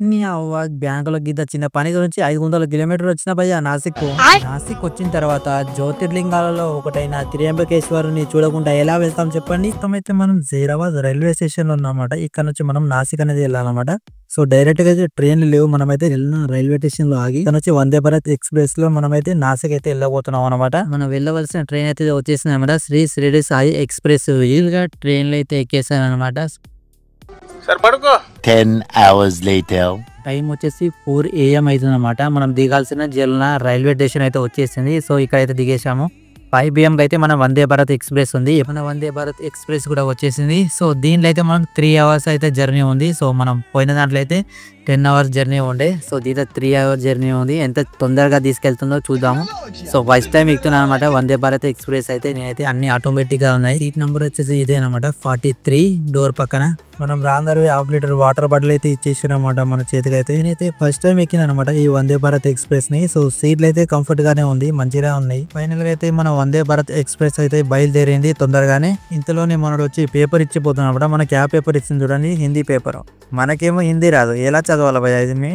నీ అవ్వ బ్యాంకులో గిద్ద చిన్న పని గురించి 500 కిలోమీటర్లు వచ్చిన భయ్యా నాసిక్. నాసిక్ వచ్చిన తర్వాత జ్యోతిర్లింగాలలో ఒకటైన త్రియంబకేశ్వరుని చూడకుండా ఎలా వెళ్తాం చెప్పండి. ఇష్టమైతే మనం జైరాబాద్ రైల్వే స్టేషన్ లో ఉన్నామన్నమాట. ఇక్కడ నుంచి మనం నాసిక్ అనేది వెళ్ళాలన్నమాట. సో డైరెక్ట్ గా అయితే ట్రైన్లు లేవు. మనమైతే వెళ్ళిన రైల్వే స్టేషన్ లో ఆగి ఇక్కడ నుంచి వందే భారత్ ఎక్స్ప్రెస్ లో మనమైతే నాసిక్ అయితే వెళ్ళబోతున్నాం అనమాట. మనం వెళ్ళవలసిన ట్రైన్ అయితే వచ్చేసింది అనమాట. శ్రీ షిరిడి సాయి ఎక్స్ప్రెస్. వీలుగా ట్రైన్లు అయితే ఎక్కేసాను అనమాట. సరే పడుకో. 10 hours later. టైం వచ్చేసి 4 AM అవుతుంది అనమాట. మనం దిగాల్సిన జల్నా రైల్వే స్టేషన్ అయితే వచ్చేసింది. సో ఇక్కడ అయితే దిగేసాము. 5 PM అయితే మన వందే భారత్ ఎక్స్ప్రెస్ ఉంది. మన వందే భారత్ ఎక్స్ప్రెస్ కూడా వచ్చేసింది. సో దీంట్లో అయితే మనం 3 hours అయితే జర్నీ ఉంది. సో మనం పోయిన దాంట్లో అయితే 10 hours జర్నీ ఉండే. సో దీంట్లో 3 hours జర్నీ ఉంది. ఎంత తొందరగా తీసుకెళ్తుందో చూద్దాము. సో ఫస్ట్ టైం ఎక్కుతున్నాను అనమాట వందే భారత్ ఎక్స్ప్రెస్ అయితే. నేనైతే అన్ని ఆటోమేటిక్ గా ఉన్నాయి. సీట్ నెంబర్ వచ్చేసి ఇదే అనమాట 43. డోర్ పక్కన మనం రాందర్వి 1/2 లీటర్ వాటర్ బాటిల్ అయితే ఇచ్చేసారు అనమాట మన చేతికి అయితే. నేనైతే ఫస్ట్ టైం ఎక్కిన అనమాట ఈ వందే భారత్ ఎక్స్ప్రెస్ ని. సో సీట్లు అయితే కంఫర్ట్ గానే ఉంది, మంచిగా ఉన్నాయి. ఫైనల్ గా అయితే మన వందే భారత్ ఎక్స్ప్రెస్ అయితే బయలుదేరింది తొందరగానే. ఇంతలోనే మనడు వచ్చి పేపర్ ఇచ్చిపోతున్నా అనమాట. మనకి ఆ పేపర్ ఇచ్చింది చూడండి, హిందీ పేపర్. మనకేమో హిందీ రాదు, ఎలా చదవాలి భయ్యా ఇది?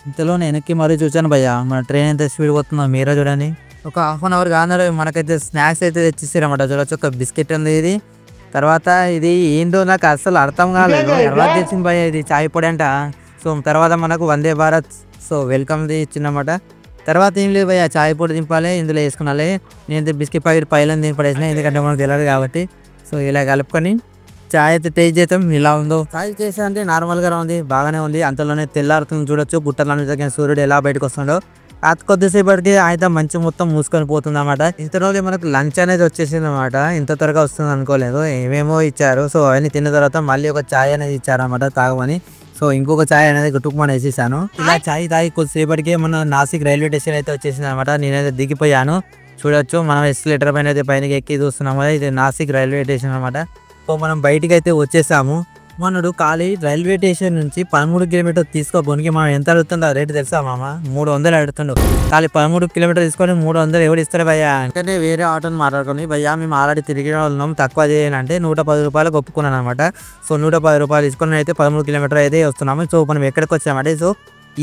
ఇంతలోనే వెనక్కి మరీ చూసాను భయ్యా, మన ట్రైన్ ఎంత స్పీడ్ పోతుందో మీరే చూడండి. ఒక హాఫ్ అన్ అవర్ కాదు మనకైతే స్నాక్స్ అయితే తెచ్చిస్తారన్నమాట. చూడొచ్చు, ఒక బిస్కెట్ ఉంది ఇది. తర్వాత ఇది ఏందో నాకు అసలు అర్థం కాలేదు. ఎలా తెచ్చింది భయ్యా ఇది? చాయ్ పొడి అంట. సో తర్వాత మనకు వందే భారత్ సో వెల్కమ్ది ఇచ్చిందన్నమాట. తర్వాత ఏం లేదు భయ్యా, చాయ్ పొడి దింపాలి, ఇందులో వేసుకున్నాలి. నేను బిస్కెట్ ప్యాకెట్ పైలని దింపడేసిన, ఎందుకంటే మనకు తెలియదు కాబట్టి. సో ఇలా కలుపుకొని చాయ్ అయితే టేస్ట్ చేద్దాం ఎలా ఉందో. చాయ్ చేసా అంటే నార్మల్గా ఉంది, బాగానే ఉంది. అంతలోనే తెల్లారుతుంది చూడొచ్చు, గుట్టల సూర్యుడు ఎలా బయటకు వస్తుండో. అది కొద్దిసేపటికి అయితే మంచి మొత్తం మూసుకొని పోతుంది అనమాట. ఇంతలోనే మనకు లంచ్ అనేది వచ్చేసింది అనమాట. ఇంత త్వరగా వస్తుంది అనుకోలేదు. ఏమేమో ఇచ్చారు. సో అవన్నీ తిన్న తర్వాత మళ్ళీ ఒక చాయ్ అనేది ఇచ్చారనమాట తాగమని. సో ఇంకొక చాయ్ అనేది గుట్టుకుమని వేసేసాను. ఇలా చాయ్ తాగి కొద్దిసేపటికే మన నాసిక్ రైల్వే స్టేషన్ అయితే వచ్చేసింది అనమాట. నేనైతే దిగిపోయాను. చూడొచ్చు, మనం ఎస్కలేటర్ పైన అయితే పైనకి ఎక్కి చూస్తున్నాం కదా, ఇది నాసిక్ రైల్వే స్టేషన్ అనమాట. సో మనం బయటికి అయితే వచ్చేసాము. మనడు ఖాళీ రైల్వే స్టేషన్ నుంచి 13 కిలోమీటర్ తీసుకోపోనికి మనం ఎంత అడుగుతుందో ఆ రేటు తెలుసా మామ? 300 అడుగుతుండు. ఖాళీ 13 కిలోమీటర్ తీసుకొని 300 ఎవరు ఇస్తారు భయ్యా అంటే? వేరే ఆటోని మాట్లాడుకొని, భయ్యా మేము ఆల్రెడీ తిరిగి ఉన్నాం, తక్కువ చేయాలంటే 110 రూపాయలకు ఒప్పుకున్నాను అనమాట. సో 110 రూపాయలు తీసుకొని అయితే 13 కిలోమీటర్ అయితే వస్తున్నాము. సో మనం ఎక్కడికి వచ్చామంటే, సో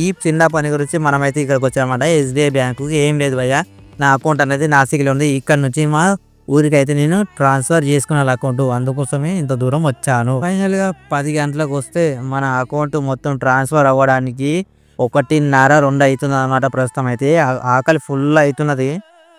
ఈ చిన్న పని గురించి మనమైతే ఇక్కడికి వచ్చామన్నమాట. SBI bank. ఏం లేదు భయ్యా, నా అకౌంట్ అనేది నాసిక్లో ఉంది. ఇక్కడ నుంచి మా ఊరికైతే నేను ట్రాన్స్ఫర్ చేసుకున్నాను అకౌంట్, అందుకోసమే ఇంత దూరం వచ్చాను. ఫైనల్ గా 10 గంటలకు వస్తే మన అకౌంట్ మొత్తం ట్రాన్స్ఫర్ అవ్వడానికి 1:30-2 అవుతుంది అనమాట. ప్రస్తుతం అయితే ఆకలి ఫుల్ అవుతున్నది.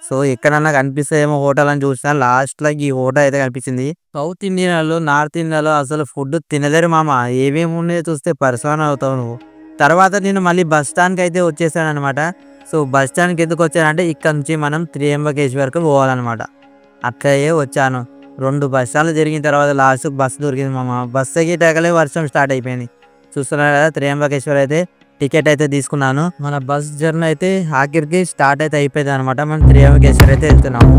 సో ఎక్కడన్నా కనిపిస్తేమో హోటల్ అని చూసినా, లాస్ట్ లో ఈ హోటల్ అయితే కనిపించింది. సౌత్ ఇండియన్లో, నార్త్ ఇండియాలో అసలు ఫుడ్ తినలేరు మామ. ఏమేమి ఉన్నాయో చూస్తే పరిశ్రమ అవుతావు నువ్వు. తర్వాత నేను మళ్ళీ బస్ స్టాండ్కి అయితే వచ్చేసాను అనమాట. సో బస్ స్టాండ్కి ఎందుకు వచ్చానంటే, ఇక్కడ నుంచి మనం త్రియంబకేశ్వర్కి పోవాలన్నమాట. అక్కడే వచ్చాను. 2 బస్ స్టాండ్లు జరిగిన తర్వాత లాస్ట్ బస్సు దొరికింది మామ. బస్సు ఎక్కేటాకలే వర్షం స్టార్ట్ అయిపోయింది. చూస్తున్నారు కదా, త్రియంబకేశ్వర్ అయితే టికెట్ అయితే తీసుకున్నాను. మన బస్ జర్నీ అయితే ఆఖరికి స్టార్ట్ అయితే అయిపోయింది అనమాట. మనం త్రియంబకేశ్వర్ అయితే వెళ్తున్నాము.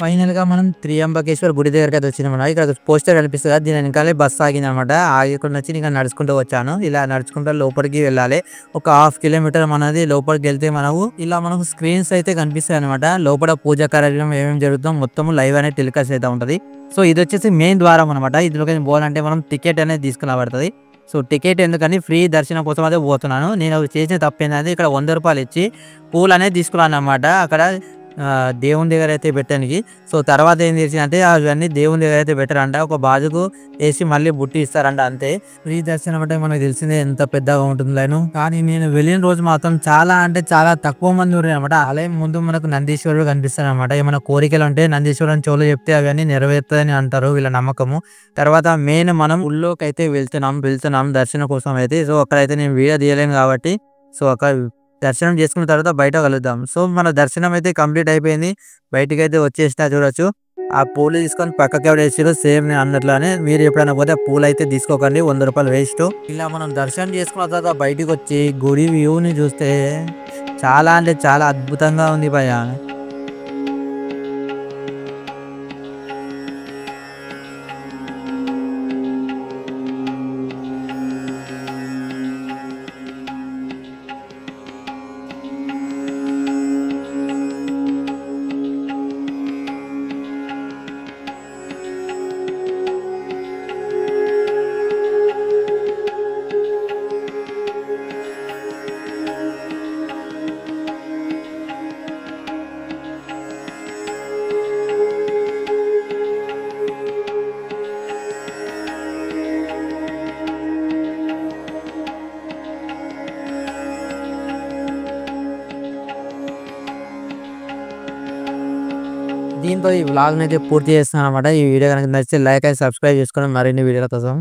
ఫైనల్ గా మనం త్రియంబకేశ్వర్ గుడి దగ్గరికి అయితే వచ్చినామన్నా. ఇక్కడ పోస్టర్ కనిపిస్తుంది, దీని వెనకాలే బస్సు ఆగింది అనమాట. ఆగికుండా వచ్చి ఇంకా నడుచుకుంటూ వచ్చాను. ఇలా నడుచుకుంటూ లోపలికి వెళ్ళాలి. ఒక 1/2 కిలోమీటర్ మనది లోపలికి వెళ్తే మనకు స్క్రీన్స్ అయితే కనిపిస్తాయి అనమాట. లోపల పూజా కార్యక్రమం ఏమేమి జరుగుతుందో మొత్తం లైవ్ అనేది టెలికాస్ట్ అయితే ఉంటది. సో ఇది వచ్చేసి మెయిన్ ద్వారం అనమాట. ఇందులోకి పోవాలంటే మనం టికెట్ అనేది తీసుకుని పడుతుంది. సో టికెట్ ఎందుకని ఫ్రీ దర్శనం కోసం అయితే పోతున్నాను. నేను చేసిన తప్పు ఏంటంటే, ఇక్కడ 100 రూపాయలు ఇచ్చి పూలు అనేది తీసుకున్నాను అనమాట. అక్కడ దేవుని దగ్గర అయితే పెట్టడానికి. సో తర్వాత ఏం చేసిందంటే, అవన్నీ దేవుని దగ్గర అయితే పెట్టారంట. ఒక బాజుకు వేసి మళ్ళీ బుట్టి ఇస్తారంట, అంతే. ఫ్రీ దర్శనం అంటే మనకు తెలిసిందే ఎంత పెద్దగా ఉంటుందో. కానీ నేను వెళ్ళిన రోజు మాత్రం చాలా అంటే చాలా తక్కువ మంది ఉన్నారు అనమాట. ఆలయం ముందు మనకు నందీశ్వరుడు కనిపిస్తాడు అనమాట. ఏమైనా కోరికలు ఉంటే నందీశ్వరుని చెవులు చెప్తే అవన్నీ నెరవేరుతాయని అంటారు వీళ్ళ నమ్మకము. తర్వాత మెయిన్ మనం ఊళ్ళోకి అయితే వెళ్తున్నాం దర్శనం కోసం అయితే. సో అక్కడైతే నేను వీడియో తీయలేను కాబట్టి, సో అక్కడ దర్శనం చేసుకున్న తర్వాత బయట కలుద్దాం. సో మన దర్శనం అయితే కంప్లీట్ అయిపోయింది. బయటికి అయితే వచ్చేసినా చూడొచ్చు. ఆ పూలు తీసుకొని పక్కకి ఎవరు వేసారు, సేమ్ నేను అన్నట్లనే. మీరు ఎప్పుడైనా పోతే పూలు అయితే తీసుకోకండి, 100 రూపాయలు వేస్ట్. ఇలా మనం దర్శనం చేసుకున్న తర్వాత బయటికి వచ్చి గుడి వ్యూని చూస్తే చాలా అంటే చాలా అద్భుతంగా ఉంది భయ్య. దీంతో ఈ వ్లాగ్ అయితే పూర్తి చేస్తాను అనమాట. ఈ వీడియో కనుక నచ్చితే లైక్ అండ్ సబ్స్క్రైబ్ చేసుకొని మరిన్ని వీడియోల కోసం